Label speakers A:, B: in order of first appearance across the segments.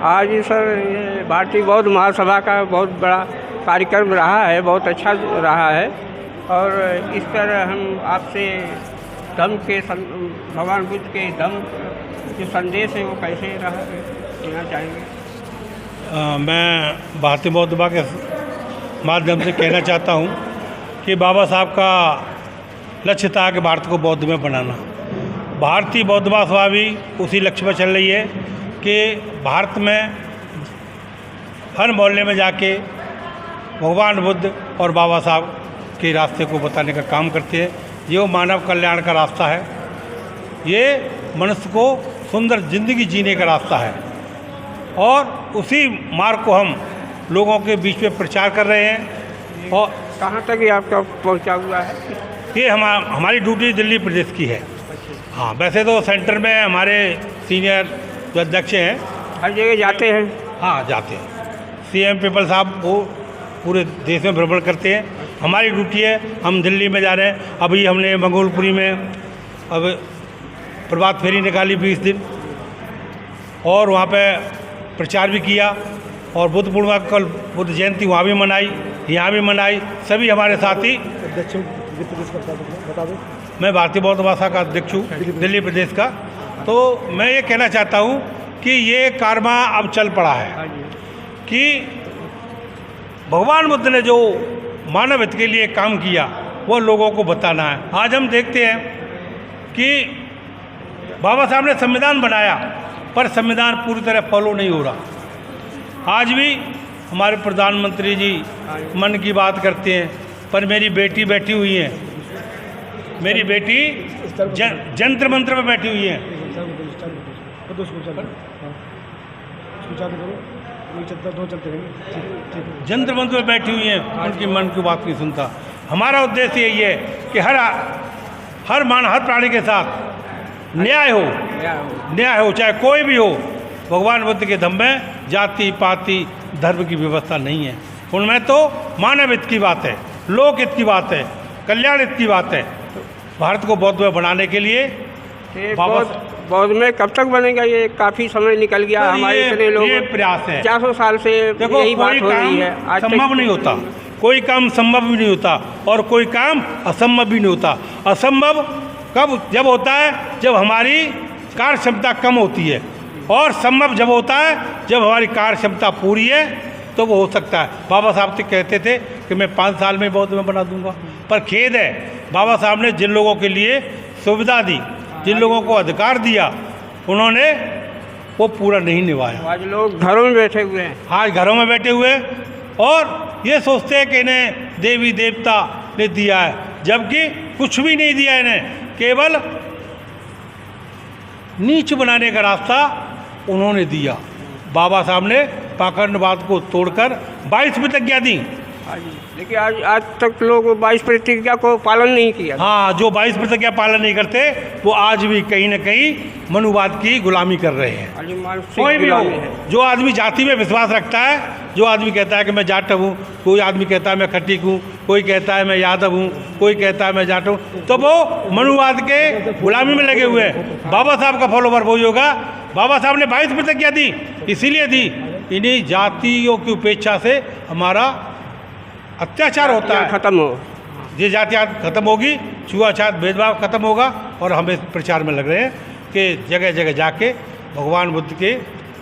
A: आज सर ये भारतीय बौद्ध महासभा का बहुत बड़ा कार्यक्रम रहा है, बहुत अच्छा रहा है। और इस पर हम आपसे धम्म के भगवान बुद्ध के धम्म जो संदेश है वो कैसे रहा देना चाहेंगे।
B: मैं भारतीय बौद्ध सभा के माध्यम से कहना चाहता हूँ कि बाबा साहब का लक्ष्य था कि भारत को बौद्ध में बनाना। भारतीय बौद्ध सभा भी उसी लक्ष्य पर चल रही है कि भारत में हर मोहल्ले में जाके भगवान बुद्ध और बाबा साहब के रास्ते को बताने का काम करते हैं। ये मानव कल्याण का रास्ता है, ये मनुष्य को सुंदर जिंदगी जीने का रास्ता है और उसी मार्ग को हम लोगों के बीच में प्रचार कर रहे हैं। और
A: कहाँ तक ये आपका पहुँचा हुआ है?
B: ये हमारी ड्यूटी दिल्ली प्रदेश की है। हाँ, वैसे तो सेंटर में हमारे सीनियर जो अध्यक्ष हैं
A: हर जगह जाते हैं।
B: हाँ, जाते हैं। सीएम पीपल साहब वो पूरे देश में भ्रमण करते हैं। हमारी ड्यूटी है, हम दिल्ली में जा रहे हैं। अभी हमने मंगोलपुरी में अब प्रभात फेरी निकाली 20 दिन और वहाँ पे प्रचार भी किया। और बुद्ध पूर्णिमा कल बुद्ध जयंती वहाँ भी मनाई, यहाँ भी मनाई। सभी हमारे साथी। मैं भारतीय बौद्ध भाषा का अध्यक्ष हूँ दिल्ली प्रदेश का। तो मैं ये कहना चाहता हूँ कि ये कारवा अब चल पड़ा है कि भगवान बुद्ध ने जो मानव हित के लिए काम किया वो लोगों को बताना है। आज हम देखते हैं कि बाबा साहब ने संविधान बनाया पर संविधान पूरी तरह फॉलो नहीं हो रहा। आज भी हमारे प्रधानमंत्री जी मन की बात करते हैं, पर मेरी बेटी बैठी हुई है, मेरी बेटी जंतर मंत्र में बैठी हुई है। जंतर मंत्र में बैठी हुई है, उनकी मन की बात नहीं सुनता। हमारा उद्देश्य यही है कि हर प्राणी के साथ न्याय हो, चाहे कोई भी हो। भगवान बुद्ध के धम्म में जाति पाति धर्म की व्यवस्था नहीं है। उनमें तो मानव हित की बात है, लोक हित की बात है, कल्याण हित की बात है। भारत को बौद्ध में बनाने के लिए
A: बौद्ध में कब तक बनेगा? ये काफ़ी समय निकल गया।
B: तो
A: हमारे इतने लोग
B: ये प्रयास है
A: 400 साल से यही बात हो रही है। आज
B: संभव नहीं होता, कोई काम संभव भी नहीं होता और कोई काम असंभव भी नहीं होता। असंभव जब होता है जब हमारी कार्य क्षमता कम होती है, और संभव जब होता है जब हमारी कार्य क्षमता पूरी है तो वो हो सकता है। बाबा साहब तो कहते थे कि मैं 5 साल में बौद्ध में बना दूंगा, पर खेद है बाबा साहब ने जिन लोगों के लिए सुविधा दी, जिन लोगों को अधिकार दिया, उन्होंने वो पूरा नहीं निभाया।
A: आज लोग घरों में बैठे हुए हैं।
B: आज घरों में बैठे हुए और ये सोचते हैं कि इन्हें देवी देवता ने दिया है, जबकि कुछ भी नहीं दिया इन्हें। केवल नीच बनाने का रास्ता उन्होंने दिया। बाबा साहब ने पाखंडवाद को तोड़कर 22 प्रतिज्ञा दी।
A: लेकिन आज तक लोग 22 प्रतिज्ञा को पालन नहीं किया।
B: हाँ, जो 22 प्रतिज्ञा पालन नहीं करते वो आज भी कहीं न कहीं मनुवाद की गुलामी कर रहे हैं। कोई भी हो, जो आदमी जाति में विश्वास रखता है, जो आदमी कहता है कि मैं जाट हूँ, कोई आदमी कहता है मैं खट्टिक हूँ, कोई कहता है मैं यादव हूँ, कोई कहता है मैं जाट हूँ, तो वो मनुवाद के गुलामी में लगे हुए हैं। बाबा साहब का फॉलोवर वही होगा। बाबा साहब ने 22 प्रतिज्ञा दी, इसीलिए दी इन्हीं जातियों की उपेक्षा से हमारा अत्याचार होता है,
A: खत्म हो,
B: ये जातियात खत्म होगी, छुआछूत भेदभाव खत्म होगा। और हम इस प्रचार में लग रहे हैं कि जगह जगह जाके भगवान बुद्ध के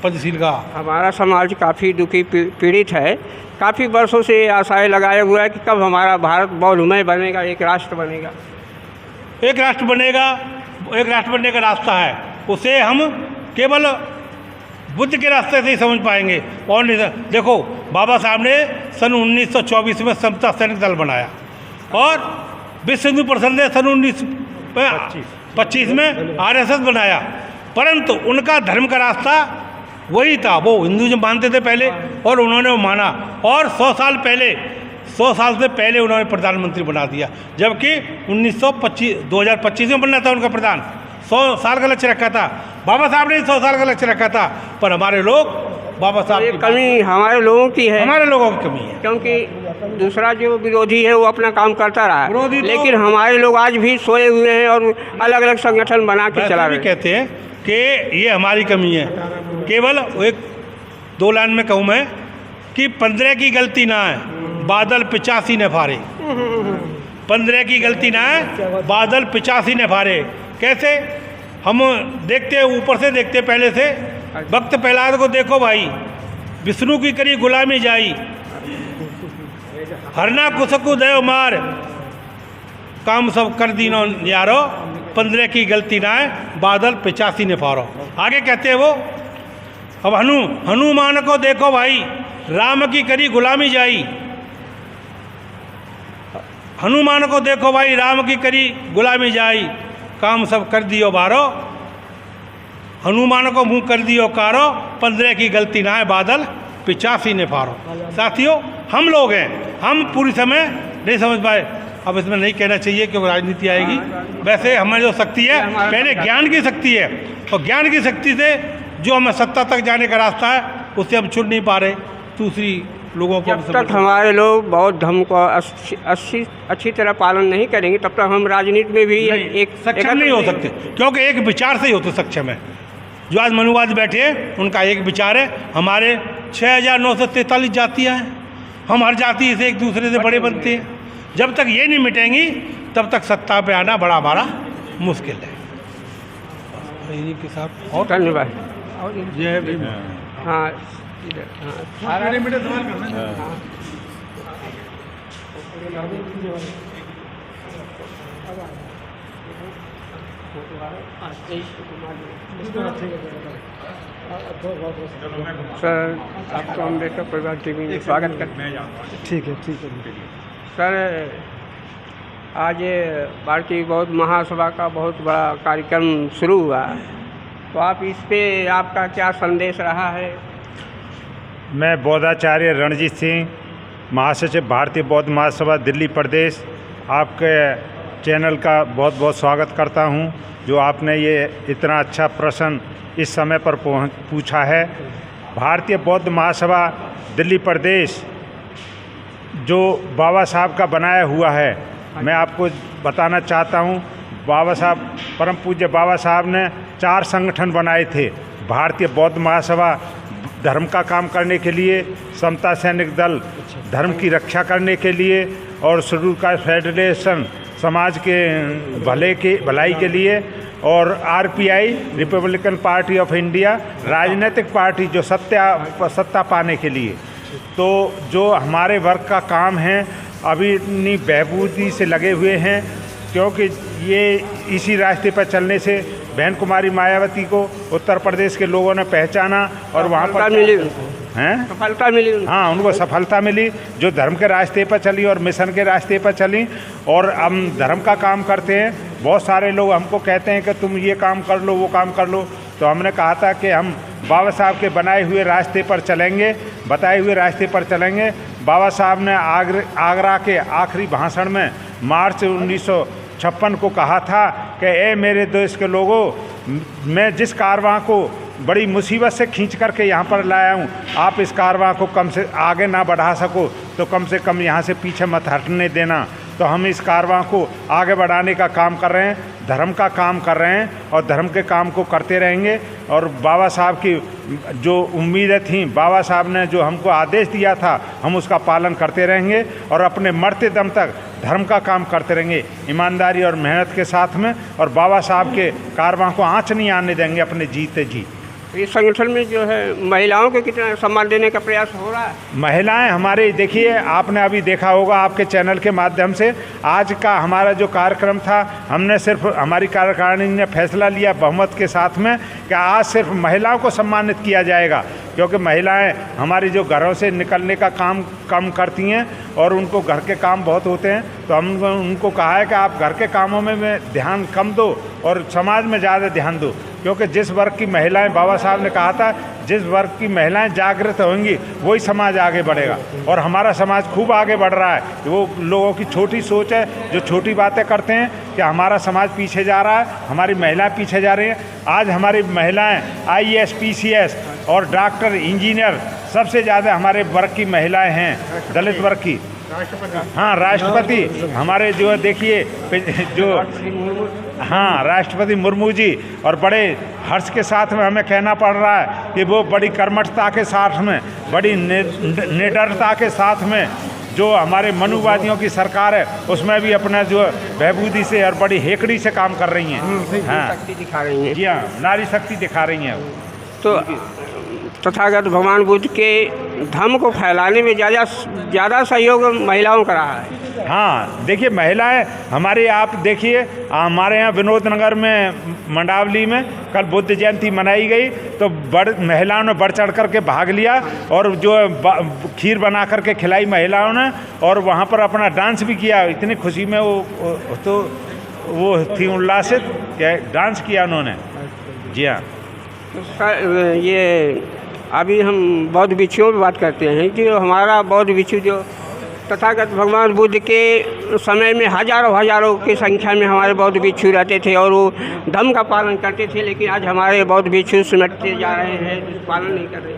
B: पंचशील का।
A: हमारा समाज काफ़ी दुखी पीड़ित है। काफ़ी वर्षों से आशाएं लगाए हुआ है कि कब हमारा भारत बौद्धमय बनेगा, एक राष्ट्र बनेगा।
B: एक राष्ट्र बनेगा, एक राष्ट्र बनने का रास्ता है, उसे हम केवल बुद्ध के रास्ते से ही समझ पाएंगे। और नहीं, देखो बाबा साहब ने सन 1924 में समता सैनिक दल बनाया और विश्व हिंदू परिषद ने सन 1925 में आरएसएस बनाया, परंतु उनका धर्म का रास्ता वही था। वो हिंदुइज्म मानते थे पहले और उन्होंने वो माना, और 100 साल से पहले उन्होंने प्रधानमंत्री बना दिया, जबकि 2025 में बनना था उनका प्रधान। 100 साल का लक्ष्य रखा था बाबा साहब ने, 100 साल का लक्ष्य रखा था, पर हमारे लोग बाबा साहब
A: की कमी हमारे लोगों की है,
B: हमारे लोगों की कमी है।
A: क्योंकि दूसरा जो विरोधी है वो अपना काम करता रहा, लेकिन हमारे लोग आज भी सोए हुए हैं और अलग अलग संगठन बना के चला रहे हैं।
B: कहते हैं कि ये हमारी कमी है। केवल एक 2 लाइन में कहूँ मैं कि 15 की गलती ना है, बादल 85 ने फारे। 15 की गलती ना है, बादल 85 ने फारे। कैसे? हम देखते ऊपर से देखते पहले से, वक्त प्रहलाद को देखो भाई, विष्णु की करी गुलामी जाई, हरना कुसकु दयो मार, काम सब कर दीनो यारो, 15 की गलती ना है, बादल 85 ने फारो। आगे कहते हैं वो, अब हनुमान को देखो भाई, राम की करी गुलामी जाई, हनुमान को देखो भाई, राम की करी गुलामी जाई, काम सब कर दियो बारो, हनुमान को मुंह कर दियो कारो, 15 की गलती ना है, बादल 85 ने फारो। साथियों, हम लोग हैं, हम पूरी समय नहीं समझ पाए। अब इसमें नहीं कहना चाहिए क्योंकि राजनीति आएगी। वैसे हमारी जो शक्ति है, पहले ज्ञान की शक्ति है, और ज्ञान की शक्ति से जो हमें सत्ता तक जाने का रास्ता है, उससे हम छुड़ नहीं पा रहे। दूसरी लोगों को
A: जब तक हमारे लोग बौद्ध धर्म को अच्छी तरह पालन नहीं करेंगे, तब तक हम राजनीति में भी एक
B: सक्षम नहीं हो सकते, क्योंकि एक विचार से ही होते सक्षम है। जो आज मनुवाद बैठे हैं, उनका एक विचार है। हमारे 6943 जातियाँ हैं, हम हर जाति से एक दूसरे से बड़े बनते हैं। जब तक ये नहीं मिटेंगी, तब तक सत्ता पे आना बड़ा हमारा मुश्किल है। इन्हीं के साथ और
A: धन्यवाद।
B: जय भीम।
A: हाँ, सर, आपको अम्बेडकर परिवार टीवी में स्वागत करते हैं।
C: ठीक है
A: सर, आज भारतीय बौद्ध महासभा का बहुत बड़ा कार्यक्रम शुरू हुआ, तो आप इस पे आपका क्या संदेश रहा है?
C: मैं बौद्धाचार्य रणजीत सिंह, महासचिव भारतीय बौद्ध महासभा दिल्ली प्रदेश, आपके चैनल का बहुत बहुत स्वागत करता हूं, जो आपने ये इतना अच्छा प्रश्न इस समय पर पूछा है। भारतीय बौद्ध महासभा दिल्ली प्रदेश जो बाबा साहब का बनाया हुआ है, मैं आपको बताना चाहता हूं, बाबा साहब, परम पूज्य बाबा साहब ने 4 संगठन बनाए थे। भारतीय बौद्ध महासभा धर्म का काम करने के लिए, समता सैनिक दल धर्म की रक्षा करने के लिए, और शेड्यूल कास्ट फेडरेशन समाज के भलाई के लिए, और RPI Republican party of India राजनीतिक पार्टी जो सत्ता पाने के लिए। तो जो हमारे वर्ग का काम है, अभी इतनी बहबूदी से लगे हुए हैं, क्योंकि ये इसी रास्ते पर चलने से बहन कुमारी मायावती को उत्तर प्रदेश के लोगों ने पहचाना और वहाँ पर
A: सफलता मिली।
C: हाँ, उनको सफलता मिली, जो धर्म के रास्ते पर चली और मिशन के रास्ते पर चली, और हम धर्म का काम करते हैं। बहुत सारे लोग हमको कहते हैं कि तुम ये काम कर लो, वो काम कर लो, तो हमने कहा था कि हम बाबा साहब के बनाए हुए रास्ते पर चलेंगे, बताए हुए रास्ते पर चलेंगे। बाबा साहब ने आगरा के आखिरी भाषण में मार्च 1956 को कहा था कि ए मेरे देश के लोगों, मैं जिस कारवां को बड़ी मुसीबत से खींच करके यहाँ पर लाया हूँ, आप इस कारवां को कम से आगे ना बढ़ा सको तो कम से कम यहाँ से पीछे मत हटने देना। तो हम इस कारवां को आगे बढ़ाने का काम कर रहे हैं, धर्म का काम कर रहे हैं, और धर्म के काम को करते रहेंगे। और बाबा साहब की जो उम्मीदें थीं, बाबा साहब ने जो हमको आदेश दिया था, हम उसका पालन करते रहेंगे और अपने मरते दम तक धर्म का काम करते रहेंगे, ईमानदारी और मेहनत के साथ में, और बाबा साहब के कारवां को आँच नहीं आने देंगे अपने जीते जी।
A: इस संगठन में जो है महिलाओं को कितना सम्मान देने का प्रयास हो रहा है?
C: महिलाएं हमारे, देखिए आपने अभी देखा होगा आपके चैनल के माध्यम से, आज का हमारा जो कार्यक्रम था, हमने सिर्फ, हमारी कार्यकारिणी ने फैसला लिया बहुमत के साथ में कि आज सिर्फ महिलाओं को सम्मानित किया जाएगा, क्योंकि महिलाएं हमारी जो घरों से निकलने का काम कम करती हैं और उनको घर के काम बहुत होते हैं। तो हम उनको कहा है कि आप घर के कामों में ध्यान कम दो और समाज में ज़्यादा ध्यान दो, क्योंकि जिस वर्ग की महिलाएं, बाबा साहब ने कहा था, जिस वर्ग की महिलाएं जागृत होंगी वही समाज आगे बढ़ेगा। और हमारा समाज खूब आगे बढ़ रहा है। वो लोगों की छोटी सोच है जो छोटी बातें करते हैं कि हमारा समाज पीछे जा रहा है, हमारी महिलाएं पीछे जा रही हैं। आज हमारी महिलाएं IAS, PCS और डॉक्टर, इंजीनियर, सबसे ज़्यादा हमारे वर्ग की महिलाएं हैं, दलित वर्ग की। हाँ, राष्ट्रपति हमारे जो देखिए जो हाँ राष्ट्रपति मुर्मू जी, और बड़े हर्ष के साथ में हमें कहना पड़ रहा है कि वो बड़ी कर्मठता के साथ में, बड़ी निडरता के साथ में जो हमारे मनुवादियों की सरकार है उसमें भी अपना जो बहबूदी से और बड़ी हेकड़ी से काम कर रही हैं। हाँ,
A: शक्ति दिखा रही हैं।
C: जी हाँ, नारी शक्ति दिखा रही हैं।
A: तो तथागत भगवान बुद्ध के धर्म को फैलाने में ज़्यादा सहयोग महिलाओं का रहा है।
C: हाँ, देखिए महिलाएं हमारे, आप देखिए हमारे यहाँ विनोद नगर में मंडावली में कल बुद्ध जयंती मनाई गई, तो महिलाओं ने बढ़ चढ़ करके भाग लिया और जो खीर बना करके खिलाई महिलाओं ने, और वहाँ पर अपना डांस भी किया। इतनी खुशी में वो थी उल्लासित, डांस किया उन्होंने। जी हाँ।
A: तो सर ये अभी हम बौद्ध भिक्षुओं की बात करते हैं कि हमारा बौद्ध भिक्षु जो तथागत भगवान बुद्ध के समय में हजारों की संख्या में हमारे बौद्ध भिक्षु रहते थे और वो धर्म का पालन करते थे, लेकिन आज हमारे बौद्ध भिक्षु सिमटते जा रहे हैं, पालन नहीं कर रहे।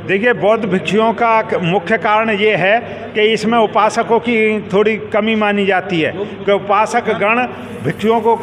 C: देखिए, बौद्ध भिक्षुओं का मुख्य कारण ये है कि इसमें उपासकों की थोड़ी कमी मानी जाती है कि उपासक गण भिक्षुओं को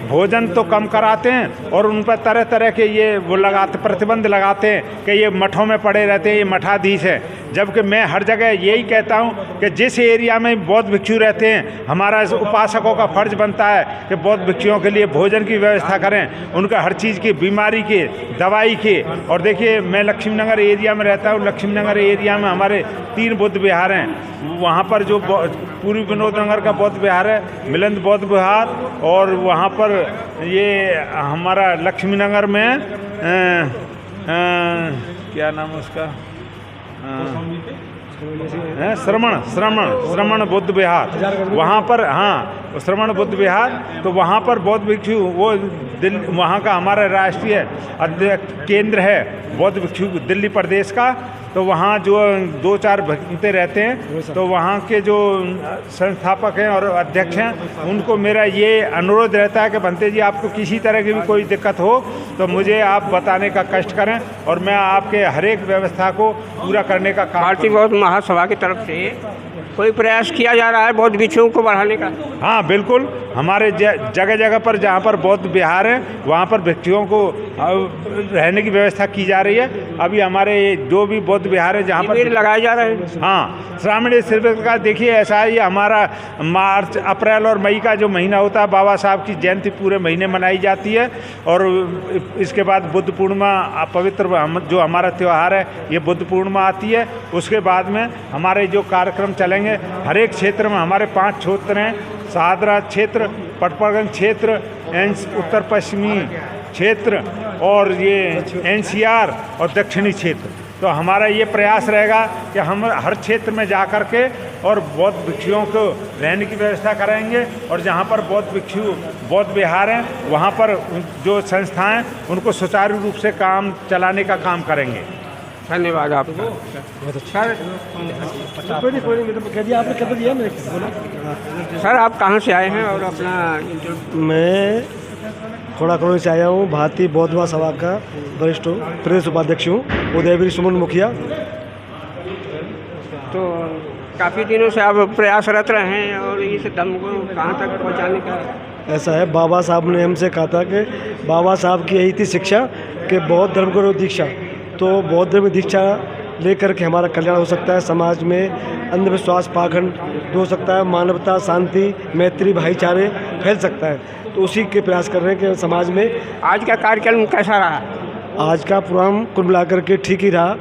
C: भोजन तो कम कराते हैं और उन पर तरह तरह के ये वो लगाते, प्रतिबंध लगाते हैं कि ये मठों में पड़े रहते हैं, ये मठाधीश है। जबकि मैं हर जगह यही कहता हूँ कि जिस एरिया में बौद्ध भिक्षु रहते हैं, हमारा उपासकों का फर्ज बनता है कि बौद्ध भिक्षुओं के लिए भोजन की व्यवस्था करें, उनका हर चीज़ की, बीमारी की, दवाई की। और देखिए, मैं लक्ष्मीनगर एरिया में रहता हूँ। लक्ष्मीनगर एरिया में हमारे 3 बुद्ध विहार हैं। वहाँ पर जो पूर्वी विनोद नगर का बौद्ध विहार है, मिलिंद बौद्ध विहार, और वहाँ पर ये हमारा लक्ष्मीनगर में क्या नाम है उसका, श्रमण बुद्ध विहार, वहाँ पर, हाँ श्रमण बुद्ध विहार। तो वहाँ पर बौद्ध भिक्षु, वो वहाँ का हमारा राष्ट्रीय केंद्र है बौद्ध भिक्षु दिल्ली प्रदेश का। तो वहाँ जो 2-4 भक्ते रहते हैं, तो वहाँ के जो संस्थापक हैं और अध्यक्ष हैं, उनको मेरा ये अनुरोध रहता है कि भंते जी, आपको किसी तरह की भी कोई दिक्कत हो तो मुझे आप बताने का कष्ट करें और मैं आपके हर एक व्यवस्था को पूरा करने का काम।
A: भारतीय बौद्ध महासभा की तरफ से कोई प्रयास किया जा रहा है बौद्ध भिक्षुओं को बढ़ाने का?
C: हाँ बिल्कुल, हमारे जगह जगह पर जहाँ पर बौद्ध विहार है वहाँ पर भिक्षुओं को रहने की व्यवस्था की जा रही है। अभी हमारे जो भी बौद्ध विहार है जहाँ पर
A: लगाए जा रहे हैं।
C: हाँ, श्रावणी शिविर का देखिए ऐसा है, ये हमारा मार्च, अप्रैल और मई का जो महीना होता है, बाबा साहब की जयंती पूरे महीने मनाई जाती है। और इसके बाद बुद्ध पूर्णिमा, पवित्र जो हमारा त्यौहार है, ये बुद्ध पूर्णिमा आती है। उसके बाद में हमारे जो कार्यक्रम चलेंगे हर एक क्षेत्र में, हमारे 5 क्षेत्र हैं, शाहदरा क्षेत्र, पटपरगंज क्षेत्र, उत्तर पश्चिमी क्षेत्र और ये NCR और दक्षिणी क्षेत्र। तो हमारा ये प्रयास रहेगा कि हम हर क्षेत्र में जा कर के और बौद्ध भिक्षुओं को रहने की व्यवस्था कराएंगे, और जहाँ पर बौद्ध भिक्षु बौद्ध विहार हैं वहाँ पर जो संस्थाएं उनको सुचारू रूप से काम चलाने का काम करेंगे।
A: धन्यवाद आपका।
D: बहुत अच्छा
A: सर, आप कहाँ से आए हैं और अपना?
D: मैं खोड़ा कॉलोनी से आया हूँ। भारतीय बौद्ध महासभा का वरिष्ठ प्रदेश उपाध्यक्ष हूँ, उदयवीर सुमन मुखिया।
A: तो काफ़ी दिनों से आप प्रयासरत रहे हैं और इस धर्म को कहाँ तक पहुँचाने का?
D: ऐसा है, बाबा साहब ने हमसे कहा था कि बाबा साहब की यही थी शिक्षा कि बौद्ध धर्म को दीक्षा, तो बौद्ध धर्म दीक्षा लेकर के हमारा कल्याण हो सकता है, समाज में अंधविश्वास पाखंड हो सकता है, मानवता, शांति, मैत्री, भाईचारे फैल सकता है। तो उसी के प्रयास कर रहे हैं कि समाज में।
A: आज का कार्यक्रम कैसा रहा?
D: आज का प्रोग्राम कुल मिलाकर के ठीक ही रहा,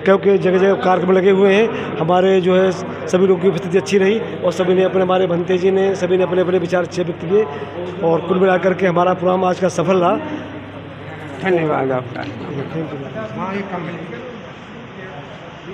D: क्योंकि जगह जगह कार्यक्रम लगे हुए हैं। हमारे जो है सभी लोगों की उपस्थिति अच्छी रही और सभी ने अपने, हमारे भंते जी ने सभी ने अपने अपने विचार अच्छे व्यक्त किए, और कुल मिलाकर के हमारा प्रोग्राम आज का सफल रहा।
A: धन्यवाद आपका।
D: Thank you.